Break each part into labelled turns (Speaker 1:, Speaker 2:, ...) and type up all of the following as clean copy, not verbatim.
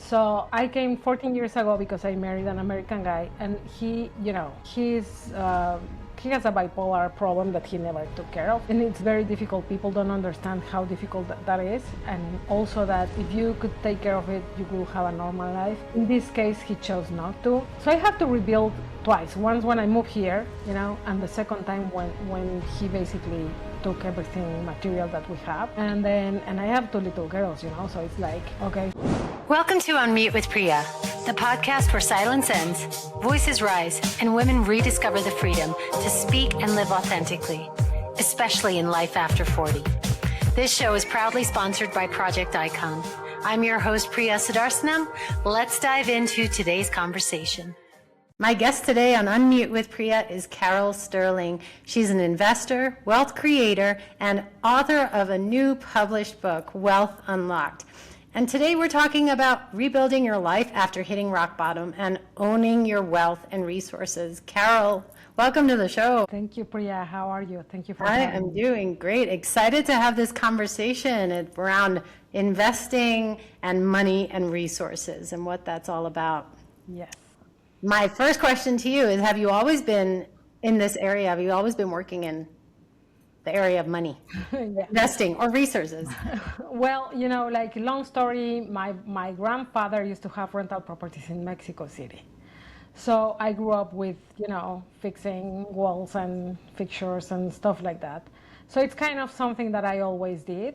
Speaker 1: So I came 14 years ago because I married an American guy, and he has a bipolar problem that he never took care of, and it's very difficult. People don't understand how difficult that is, and also that if you could take care of it, you will have a normal life. In this case, he chose not to. So I have to rebuild twice. Once when I moved here, and the second time when he basically took everything material that we have, and I have two little girls, so it's like, okay.
Speaker 2: Welcome to Unmute with Priya, the podcast where silence ends, voices rise, and women rediscover the freedom to speak and live authentically, especially in life after 40. This show is proudly sponsored by Project Icon. I'm your host, Priya Sudarsanam. Let's dive into today's conversation. My guest today on Unmute with Priya is Karel Sterling. She's an investor, wealth creator, and author of a new published book, Wealth Unlocked. And today we're talking about rebuilding your life after hitting rock bottom and owning your wealth and resources. Karel, welcome to the show.
Speaker 1: Thank you, Priya. How are you? Thank you for
Speaker 2: having me. I am doing great. Excited to have this conversation around investing and money and resources and what that's all about.
Speaker 1: Yes.
Speaker 2: My first question to you is, have you always been in this area? Have you always been working in the area of money, investing or resources?
Speaker 1: Well, long story, my grandfather used to have rental properties in Mexico City. So I grew up with, fixing walls and fixtures and stuff like that. So it's kind of something that I always did.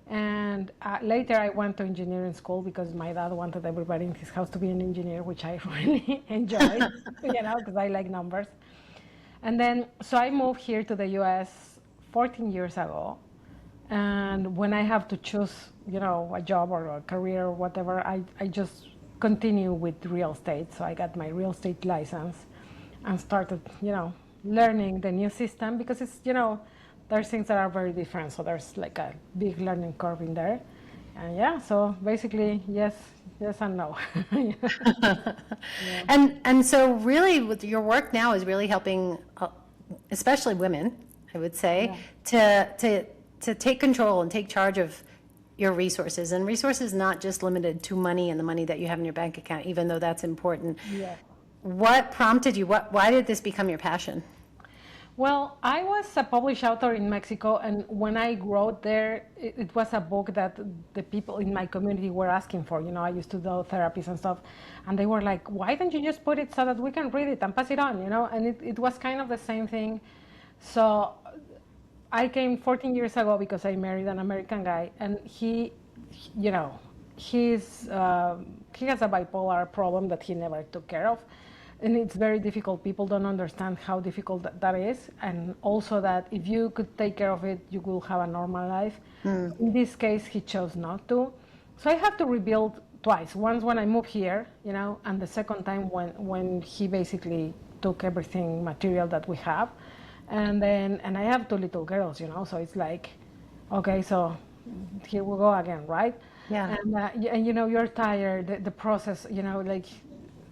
Speaker 1: And later I went to engineering school because my dad wanted everybody in his house to be an engineer, which I really enjoyed, because I like numbers. And then, so I moved here to the US 14 years ago. And when I have to choose, a job or a career or whatever, I just continue with real estate. So I got my real estate license and started, learning the new system because it's, there's things that are very different. So there's like a big learning curve in there. And so basically, yes and no.
Speaker 2: Yeah. And so really with your work now is really helping, especially women, I would say, to take control and take charge of your resources. And resources not just limited to money and the money that you have in your bank account, even though that's important.
Speaker 1: Yeah.
Speaker 2: What prompted you? Why did this become your passion?
Speaker 1: Well, I was a published author in Mexico, and when I wrote there, it was a book that the people in my community were asking for. I used to do therapies and stuff, and they were like, why don't you just put it so that we can read it and pass it on, And it was kind of the same thing. So I came 14 years ago because I married an American guy, and he has a bipolar problem that he never took care of. And it's very difficult. People don't understand how difficult that is. And also that if you could take care of it, you will have a normal life. In this case, he chose not to. So I have to rebuild twice. Once when I moved here, and the second time when he basically took everything material that we have. And I have two little girls, so it's like, okay, so here we go again, right?
Speaker 2: Yeah.
Speaker 1: And you're tired, the process,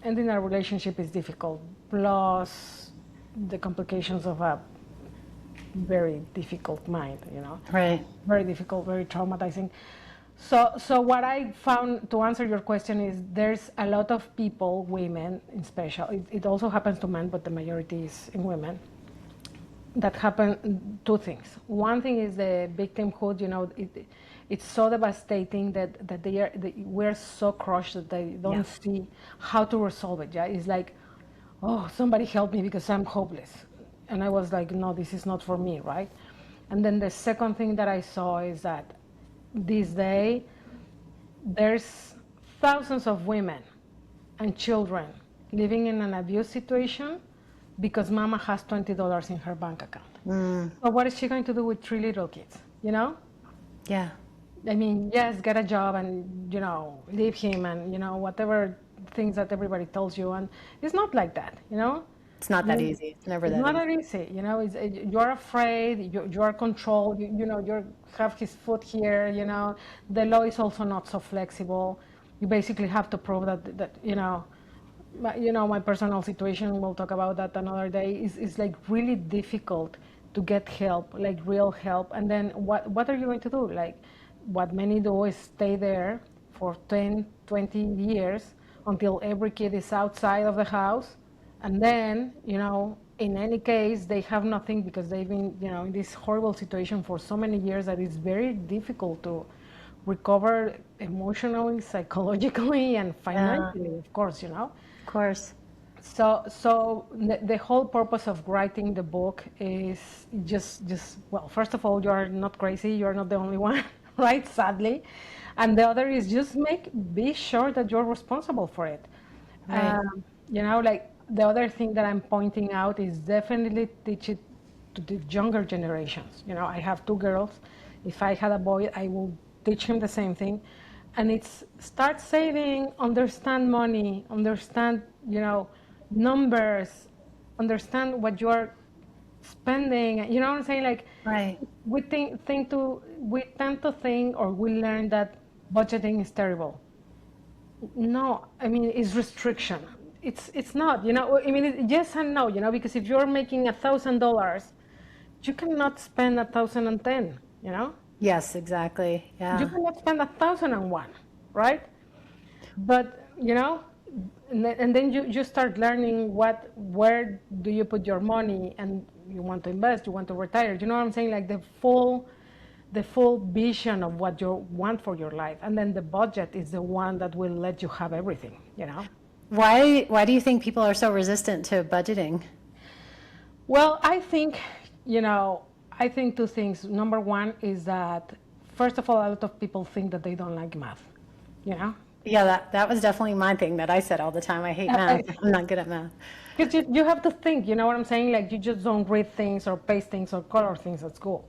Speaker 1: ending a relationship is difficult, plus the complications of a very difficult mind,
Speaker 2: Right.
Speaker 1: Very difficult, very traumatizing. So what I found, to answer your question, is there's a lot of people, women in special, it also happens to men, but the majority is in women, that happen two things. One thing is the victimhood, it's so devastating that we're so crushed that they don't see how to resolve it. Yeah, it's like, oh, somebody help me because I'm hopeless. And I was like, no, this is not for me, right? And then the second thing that I saw is that this day, there's thousands of women and children living in an abuse situation because mama has $20 in her bank account. So what is she going to do with three little kids,
Speaker 2: Yeah.
Speaker 1: I mean, yes, get a job and, leave him and, whatever things that everybody tells you. And it's not like that,
Speaker 2: It's not that easy. It's never that easy.
Speaker 1: It's not that easy, you're afraid, you're controlled, you have his foot here, the law is also not so flexible. You basically have to prove that my personal situation, we'll talk about that another day, is like really difficult to get help, like real help. And then what are you going to do? Like, what many do is stay there for 10, 20 years until every kid is outside of the house. And then, in any case, they have nothing because they've been, in this horrible situation for so many years that it's very difficult to recover emotionally, psychologically, and financially, of course,
Speaker 2: Of course.
Speaker 1: So the whole purpose of writing the book is just well, first of all, you're not crazy, you're not the only one, right? Sadly, and the other is just be sure that you're responsible for it.
Speaker 2: Right.
Speaker 1: Like the other thing that I'm pointing out is definitely teach it to the younger generations. I have two girls. If I had a boy, I will teach him the same thing, and it's start saving, understand money, understand numbers, understand what you're spending. You know what I'm saying? Like,
Speaker 2: Right.
Speaker 1: we tend to think, or we learn that budgeting is terrible. No, I mean, it's restriction. It's not. I mean, yes and no. Because if you're making $1,000, you cannot spend 1,010.
Speaker 2: Yes, exactly.
Speaker 1: You
Speaker 2: Yeah.
Speaker 1: cannot spend 1,001, right? But and then you start learning where do you put your money, and you want to invest, you want to retire. You know what I'm saying? Like the full vision of what you want for your life, and then the budget is the one that will let you have everything.
Speaker 2: Why do you think people are so resistant to budgeting?
Speaker 1: Well, I think two things. Number one is that, first of all, a lot of people think that they don't like math.
Speaker 2: Yeah, that was definitely my thing that I said all the time. I hate math. I'm not good at math.
Speaker 1: Because you have to think, you know what I'm saying? Like, you just don't read things or paste things or color things at school.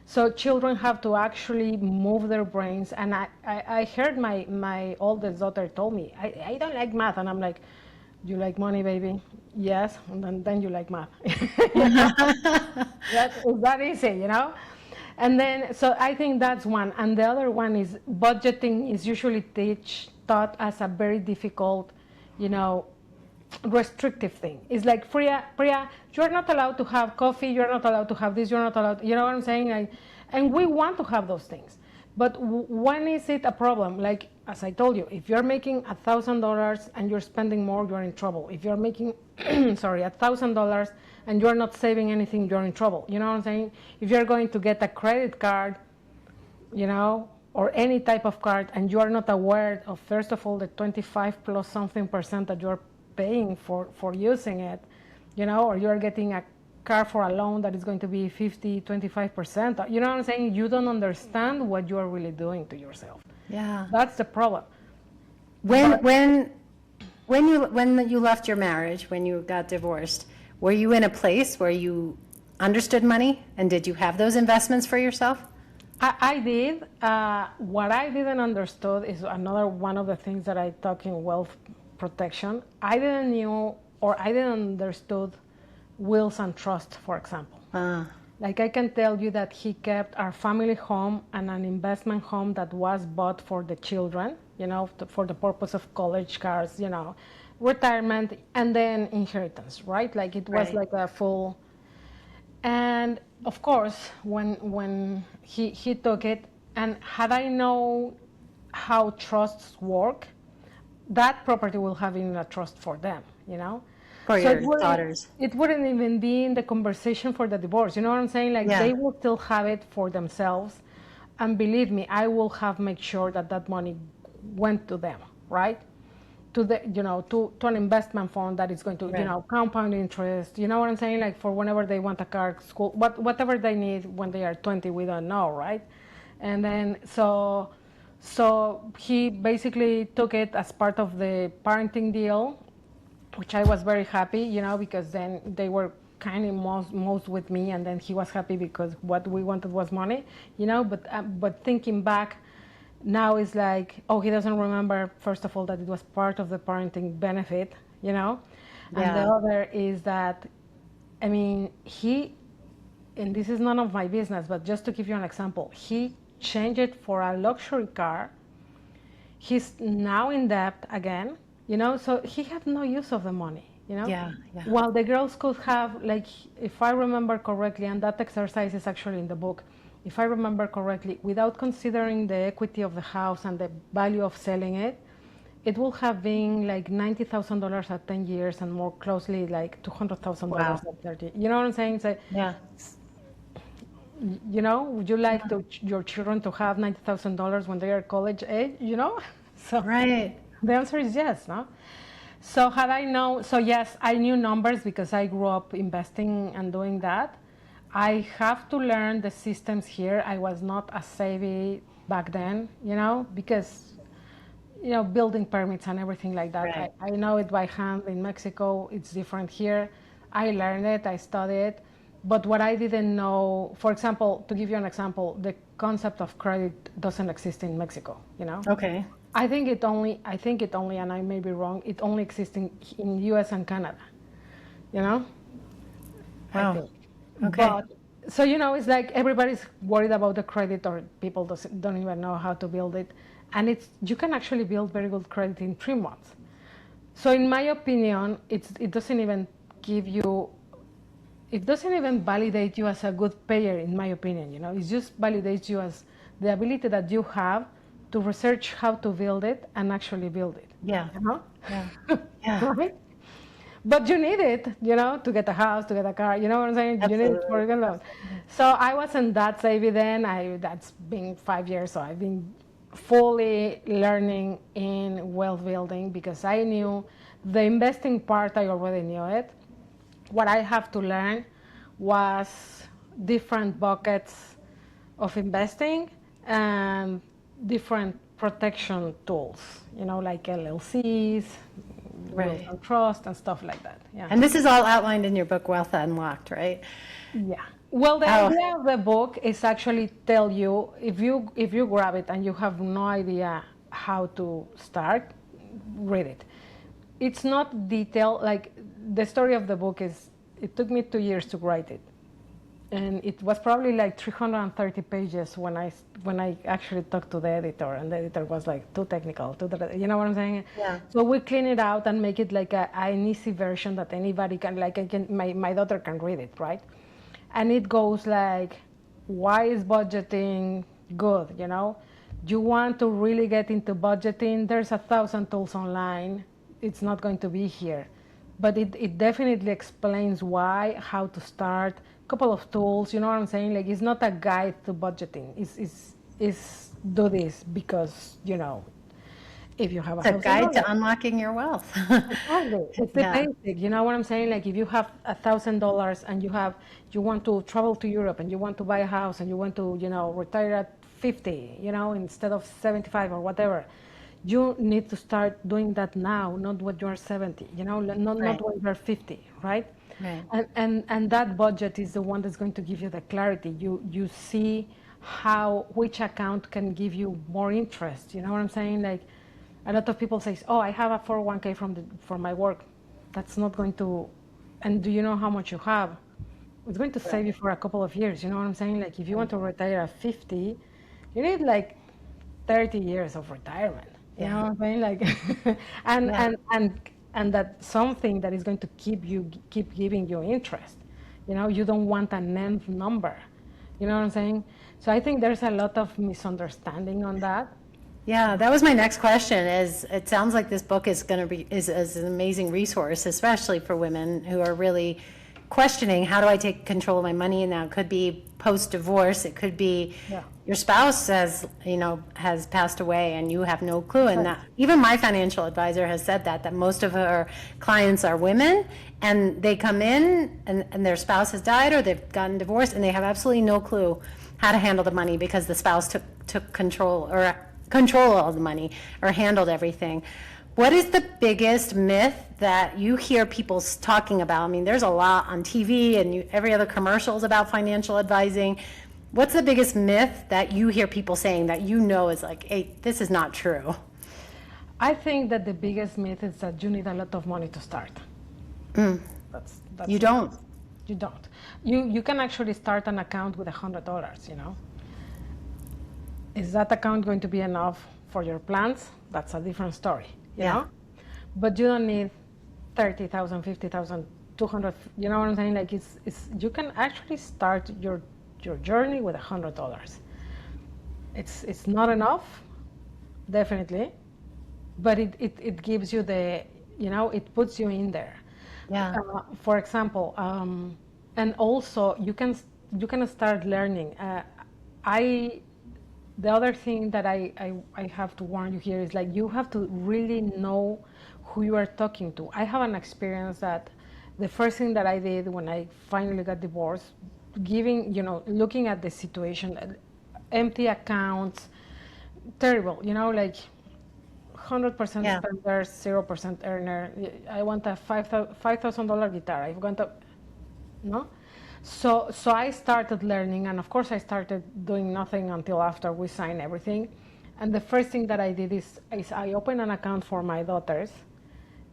Speaker 1: So children have to actually move their brains. And I heard my oldest daughter told me, I don't like math. And I'm like, you like money, baby? Yes. And then you like math. It's that easy, And then, so I think that's one. And the other one is budgeting is usually taught as a very difficult, restrictive thing. It's like, Priya, you're not allowed to have coffee, you're not allowed to have this, you're not allowed, you know what I'm saying? And we want to have those things. But when is it a problem? Like, as I told you, if you're making $1,000 and you're spending more, you're in trouble. If you're making, $1,000 and you're not saving anything, you're in trouble. You know what I'm saying? If you're going to get a credit card, or any type of card, and you are not aware of, first of all, the 25 plus something percent that you're paying for using it, or you're getting a car for a loan that is going to be 50, 25%. You know what I'm saying? You don't understand what you are really doing to yourself.
Speaker 2: Yeah.
Speaker 1: That's the problem.
Speaker 2: When you left your marriage, when you got divorced, were you in a place where you understood money, and did you have those investments for yourself?
Speaker 1: I did. What I didn't understood is another one of the things that I talk in wealth protection. I didn't understood wills and trust, for example. Like, I can tell you that he kept our family home and an investment home that was bought for the children, for the purpose of college cars, retirement, and then inheritance, right? Like, it was like a full. And of course, when he took it, and had I known how trusts work, that property will have been a trust for them,
Speaker 2: For
Speaker 1: So
Speaker 2: your daughters.
Speaker 1: It wouldn't even be in the conversation for the divorce. You know what I'm saying? Like, they will still have it for themselves. And believe me, I will have make sure that money went to them, right? To the, to an investment fund that is going to, compound interest. You know what I'm saying? Like, for whenever they want a car, school, whatever they need when they are 20, we don't know, right? And then, so he basically took it as part of the parenting deal, which I was very happy, because then they were kind of most with me, and then he was happy because what we wanted was money, but thinking back, now it's like, oh, he doesn't remember, first of all, that it was part of the parenting benefit, And the other is that, I mean, and this is none of my business, but just to give you an example, he changed it for a luxury car. He's now in debt again, so he had no use of the money,
Speaker 2: Yeah.
Speaker 1: While the girls could have, like, if I remember correctly, and that exercise is actually in the book, if I remember correctly, without considering the equity of the house and the value of selling it, it would have been like $90,000 at 10 years and more closely like $200,000
Speaker 3: Wow.
Speaker 1: at 30. You know what I'm saying? So,
Speaker 3: Yeah.
Speaker 1: you know, would you like your children to have $90,000 when they are college age, you know? So
Speaker 3: Right.
Speaker 1: the answer is yes, no? So had I known, so yes, I knew numbers because I grew up investing and doing that. I have to learn the systems here. I was not as savvy back then, you know, because, you know, building permits and everything like that.
Speaker 3: Right.
Speaker 1: I know it by hand in Mexico. It's different here. I learned it, I studied it. But what I didn't know, for example, to give you an example, the concept of credit doesn't exist in Mexico, you know?
Speaker 3: Okay.
Speaker 1: I think it only, and I may be wrong, it only exists in US and Canada, you know?
Speaker 3: Wow.
Speaker 1: think.
Speaker 3: Okay.
Speaker 1: But, so, you know, it's like everybody's worried about the credit or people don't even know how to build it. And you can actually build very good credit in 3 months. So in my opinion, it doesn't even give you, it doesn't even validate you as a good payer, in my opinion, you know? It just validates you as the ability that you have to research how to build it and actually build it.
Speaker 3: Yeah.
Speaker 1: You know?
Speaker 3: Yeah. Yeah.
Speaker 1: Right? But you need it, you know, to get a house, to get a car. You know what I'm saying? You need it for a loan. So I wasn't that savvy then. That's been 5 years, so I've been fully learning in wealth building because I knew the investing part. I already knew it. What I have to learn was different buckets of investing and different protection tools, you know, like LLCs,
Speaker 3: Right.
Speaker 1: and trust and stuff like that. Yeah.
Speaker 3: And this is all outlined in your book, Wealth Unlocked, right?
Speaker 1: Yeah. Well, the idea of the book is actually tell you if you grab it and you have no idea how to start, read it. It's not detailed. Like the story of the book is, it took me 2 years to write it, and it was probably like 330 pages when I actually talked to the editor, and the editor was like too technical, you know what I'm saying?
Speaker 3: Yeah.
Speaker 1: So we clean it out and make it like an easy version that anybody can, like my daughter can read it, right? And it goes like, why is budgeting good, you know? You want to really get into budgeting, there's 1,000 tools online. It's not going to be here. But it definitely explains why, how to start, a couple of tools, you know what I'm saying? Like, it's not a guide to budgeting. It's do this because, you know, if you have
Speaker 3: It's a guide to unlocking your wealth.
Speaker 1: Exactly. It's the basic. You know what I'm saying? Like if you have $1,000 and you want to travel to Europe and you want to buy a house and you want to, you know, retire at 50, you know, instead of 75 or whatever, you need to start doing that now, not when you're 70, you know, not when you're 50, right?
Speaker 3: Right.
Speaker 1: And that budget is the one that's going to give you the clarity. You see which account can give you more interest. You know what I'm saying? Like, a lot of people say, "Oh, I have a 401k from my work." That's not going to. And do you know how much you have? It's going to save you for a couple of years. You know what I'm saying? Like if you want to retire at 50, you need like 30 years of retirement. You know what I'm saying? Like, and that's something that is going to keep giving you interest. You know, you don't want an end number. You know what I'm saying? So I think there's a lot of misunderstanding on that.
Speaker 3: Yeah, that was my next question. Is it sounds like this book is going to be is an amazing resource, especially for women who are really questioning, how do I take control of my money? And now it could be post-divorce, it could be your spouse has passed away and you have no clue. And that, even my financial advisor has said that most of her clients are women, and they come in and their spouse has died or they've gotten divorced and they have absolutely no clue how to handle the money because the spouse took control of the money or handled everything. What is the biggest myth that you hear people talking about? I mean, there's a lot on TV and every other commercial is about financial advising. What's the biggest myth that you hear people saying that you know is like, hey, this is not true?
Speaker 1: I think that the biggest myth is that you need a lot of money to start. That's
Speaker 3: you don't.
Speaker 1: You don't. You can actually start an account with $100, you know. Is that account going to be enough for your plans? That's a different story, you know? But you don't need 30,000, 50,000, 200, you know what I'm saying? Like it's you can actually start your your journey with $100. It's not enough, definitely, but it gives you it puts you in there.
Speaker 3: Yeah.
Speaker 1: For example, and also you can start learning. The other thing that I have to warn you here is like you have to really know who you are talking to. I have an experience that the first thing that I did when I finally got divorced, looking at the situation, empty accounts, terrible, like 100%
Speaker 3: Yeah.
Speaker 1: spender, 0% earner. I want a $5,000 guitar. I want a, no? So I started learning, and of course I started doing nothing until after we signed everything. And the first thing that I did is I opened an account for my daughters,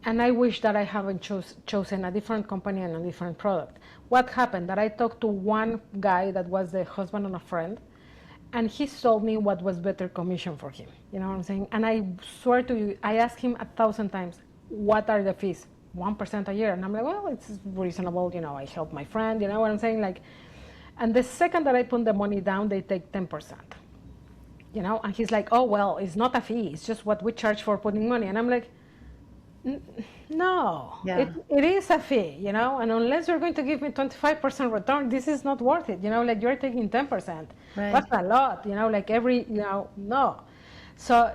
Speaker 1: and I wish that I haven't chosen a different company and a different product. What happened? That I talked to one guy that was the husband of a friend, and he told me what was better commission for him. You know what I'm saying? And I swear to you, I asked him 1,000 times, what are the fees? 1% a year. And I'm like, well, it's reasonable. I help my friend. You know what I'm saying? Like, and the second that I put the money down, they take 10%. And he's like, oh, well, it's not a fee. It's just what we charge for putting money. And I'm like, no,
Speaker 3: Yeah.
Speaker 1: it is a fee, and unless you're going to give me 25% return, this is not worth it, like you're taking 10%.
Speaker 3: Right.
Speaker 1: That's a lot, like every, no. So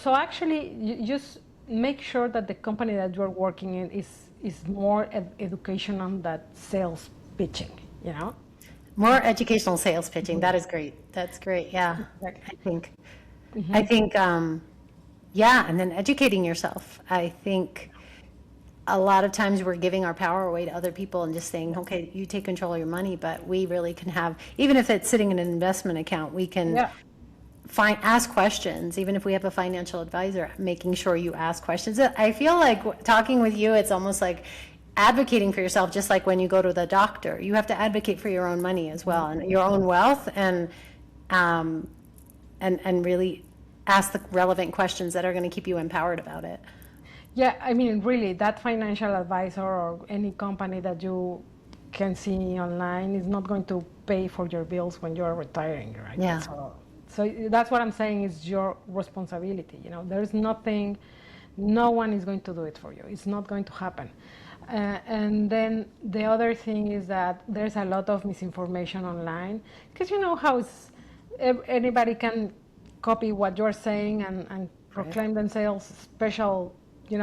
Speaker 1: actually, you just make sure that the company that you're working in is more educational than sales pitching,
Speaker 3: More educational sales pitching. That is great. That's great. Yeah. I think, yeah, and then educating yourself. I think a lot of times we're giving our power away to other people and just saying, okay, you take control of your money, but we really can have, even if it's sitting in an investment account, we can ask questions, even if we have a financial advisor, making sure you ask questions. I feel like talking with you, it's almost like advocating for yourself, just like when you go to the doctor. You have to advocate for your own money as well, and your own wealth, and really ask the relevant questions that are going to keep you empowered about it.
Speaker 1: Yeah, I mean, really, that financial advisor or any company that you can see online is not going to pay for your bills when you're retiring, right?
Speaker 3: Yeah.
Speaker 1: So that's what I'm saying is your responsibility. There's nothing, no one is going to do it for you. It's not going to happen. And then the other thing is that there's a lot of misinformation online, because you know how anybody can copy what you're saying and proclaim themselves special, the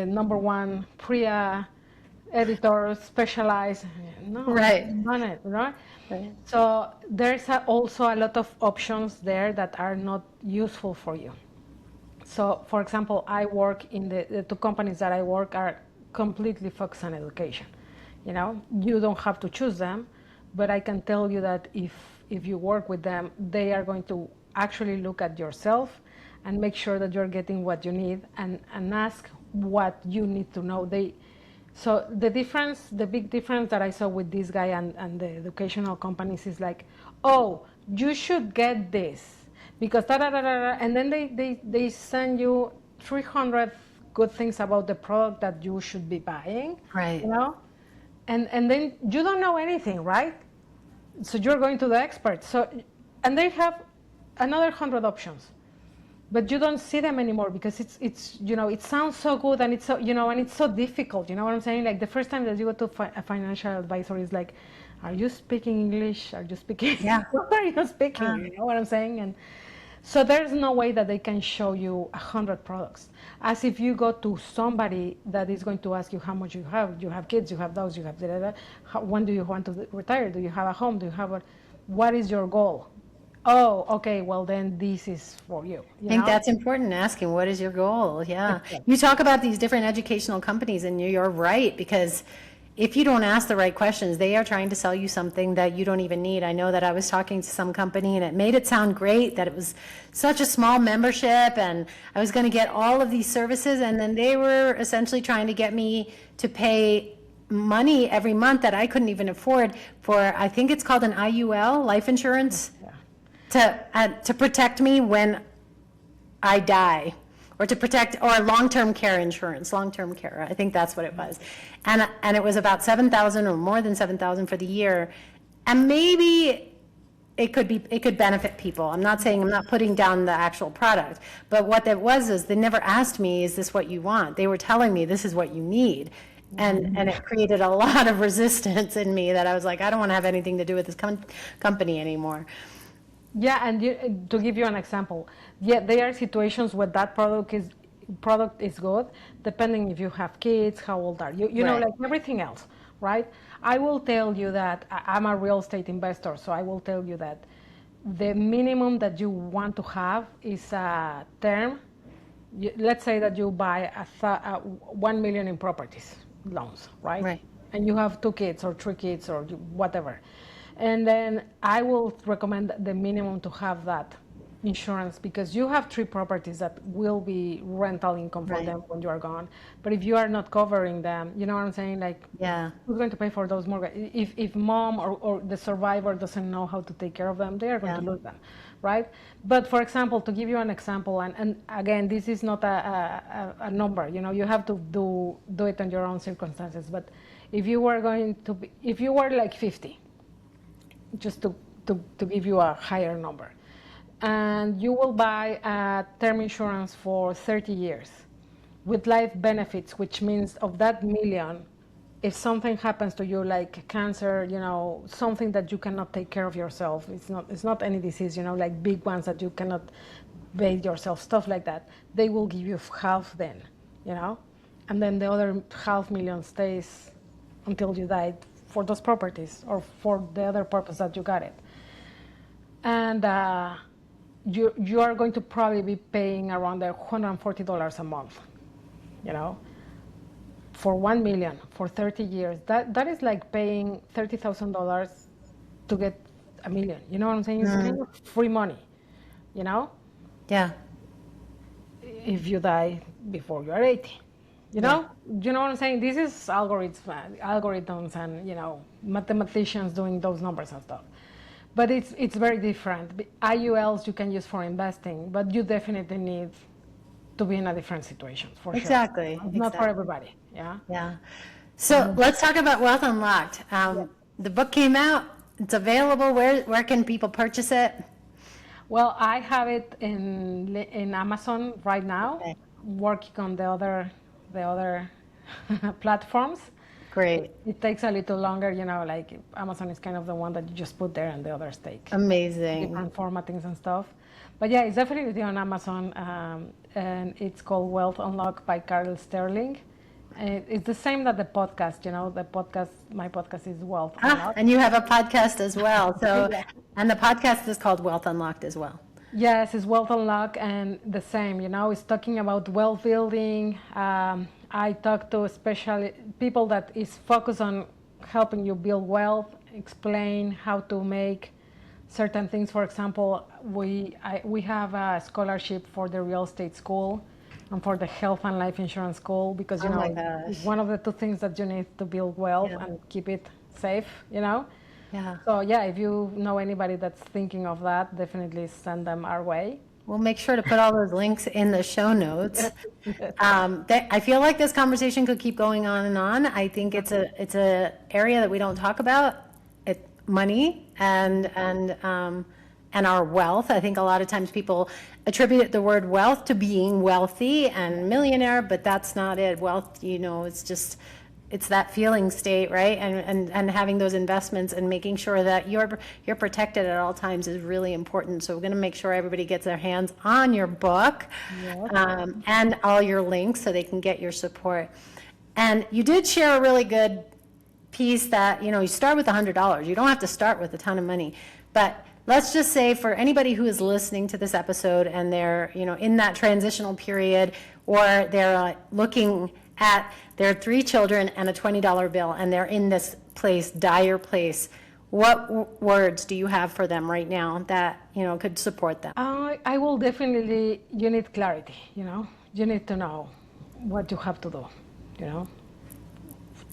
Speaker 1: number one Priya editor specialized. No, done it, right? So there's also a lot of options there that are not useful for you. So, for example, I work in the two companies that I work are completely focused on education. You don't have to choose them, but I can tell you that if you work with them, they are going to actually look at yourself and make sure that you're getting what you need and ask what you need to know. So the big difference that I saw with this guy and the educational companies is like, oh, you should get this because and then they send you 300 good things about the product that you should be buying,
Speaker 3: right?
Speaker 1: And then you don't know anything, right? So you're going to the experts. And they have another 100 options, but you don't see them anymore because it's it sounds so good and it's so and it's so difficult. You know what I'm saying? Like the first time that you go to a financial advisor is like, are you speaking English? Are you speaking?
Speaker 3: Yeah.
Speaker 1: What are you speaking? You know what I'm saying? And so there's no way that they can show you 100 products. As if you go to somebody that is going to ask you how much you have kids, you have dogs, you have when do you want to retire? Do you have a home? Do you have what is your goal? Oh, okay, well then this is for you.
Speaker 3: I think that's important, asking what is your goal? Yeah. You talk about these different educational companies and you're right, because if you don't ask the right questions, they are trying to sell you something that you don't even need. I know that I was talking to some company and it made it sound great that it was such a small membership and I was going to get all of these services, and then they were essentially trying to get me to pay money every month that I couldn't even afford for, I think it's called an IUL, life insurance, to protect me when I die or to protect, or long-term care insurance, long-term care. I think that's what it was. And it was about 7,000 or more than 7,000 for the year. And maybe it could benefit people. I'm not putting down the actual product, but what that was is they never asked me, is this what you want? They were telling me this is what you need. And it created a lot of resistance in me that I was like, I don't want to have anything to do with this company anymore.
Speaker 1: Yeah, and to give you an example, yeah, there are situations where that product is good, depending if you have kids, how old are you, you know,
Speaker 3: Right.
Speaker 1: like everything else, right? I will tell you that I'm a real estate investor, so I will tell you that the minimum that you want to have is a term. Let's say that you buy 1 million in properties loans, right?
Speaker 3: Right.
Speaker 1: And you have 2 kids or 3 kids or whatever. And then I will recommend the minimum to have that insurance, because you have 3 properties that will be rental income for
Speaker 3: Right.
Speaker 1: them when you are gone. But if you are not covering them, you know what I'm saying? Like,
Speaker 3: Yeah.
Speaker 1: who's going to pay for those mortgages? If mom or the survivor doesn't know how to take care of them, they are going to lose them, right? But for example, to give you an example, and again, this is not a number, you know, you have to do it on your own circumstances. But if you were if you were like 50, just to give you a higher number, and you will buy a term insurance for 30 years with life benefits, which means of that million, if something happens to you, like cancer, you know, something that you cannot take care of yourself, it's not any disease, you know, like big ones that you cannot bathe yourself, stuff like that, they will give you half then, you know, and then the other $500,000 stays until you die for those properties or for the other purpose that you got it. And you are going to probably be paying around $140 a month, you know, for 1 million for 30 years. That is like paying $30,000 to get a million. You know what I'm saying? It's kind of free money, you know,
Speaker 3: Yeah.
Speaker 1: if you die before you are 80. You know, you know what I'm saying? This is algorithms and, you know, mathematicians doing those numbers and stuff. But it's very different. IULs you can use for investing, but you definitely need to be in a different situation, for
Speaker 3: Exactly.
Speaker 1: sure. Not for everybody, yeah?
Speaker 3: Yeah. So let's talk about Wealth Unlocked. The book came out. It's available. Where can people purchase it?
Speaker 1: Well, I have it in Amazon right now,
Speaker 3: Okay.
Speaker 1: working on the other platforms.
Speaker 3: Great.
Speaker 1: It takes a little longer, you know, like Amazon is kind of the one that you just put there and the others take
Speaker 3: Amazing.
Speaker 1: different formattings and stuff. But yeah, it's definitely on Amazon, and it's called Wealth Unlocked by Karel Sterling. It's the same that the podcast, you know, my podcast is Wealth Unlocked.
Speaker 3: And you have a podcast as well. So,
Speaker 1: Yeah.
Speaker 3: and the podcast is called Wealth Unlocked as well.
Speaker 1: Yes, it's Wealth Unlocked, and the same, you know, it's talking about wealth building. I talk to especially people that is focused on helping you build wealth, explain how to make certain things. For example, we have a scholarship for the real estate school and for the health and life insurance school, because, you
Speaker 3: Oh my
Speaker 1: know,
Speaker 3: gosh.
Speaker 1: it's one of the 2 things that you need to build wealth
Speaker 3: Yeah.
Speaker 1: and keep it safe, you know.
Speaker 3: Yeah.
Speaker 1: So yeah, if you know anybody that's thinking of that, definitely send them our way.
Speaker 3: We'll make sure to put all those links in the show notes. I feel like this conversation could keep going on and on. I think it's a area that we don't talk about. Money and our wealth. I think a lot of times people attribute the word wealth to being wealthy and millionaire, but that's not it. Wealth, you know, it's that feeling state, right? And having those investments and making sure that you're protected at all times is really important. So we're going to make sure everybody gets their hands on your book, and all your links so they can get your support. And you did share a really good piece that, you know, you start with $100. You don't have to start with a ton of money, but let's just say for anybody who is listening to this episode and they're, you know, in that transitional period, or they're looking at their 3 children and a $20 bill, and they're in this place, dire place, what words do you have for them right now that, you know, could support them?
Speaker 1: I will definitely, you need clarity, you know, you need to know what you have to do, you know,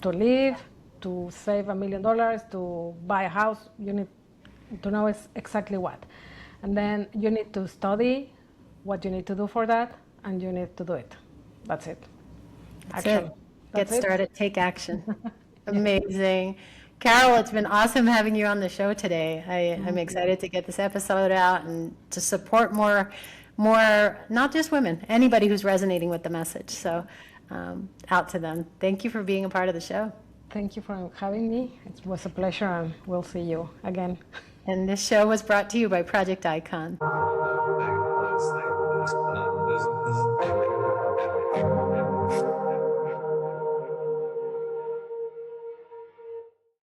Speaker 1: to live, to save $1 million, to buy a house, you need to know exactly what. And then you need to study what you need to do for that. and you need to do it. That's it.
Speaker 3: That's
Speaker 1: Action.
Speaker 3: it.
Speaker 1: That's
Speaker 3: Get
Speaker 1: it.
Speaker 3: started, take action. Amazing. Carol, it's been awesome having you on the show today. I'm excited to get this episode out and to support more, not just women, anybody who's resonating with the message. So out to them. Thank you for being a part of the show.
Speaker 1: Thank you for having me. It was a pleasure, and we'll see you again.
Speaker 3: And this show was brought to you by Project Icon.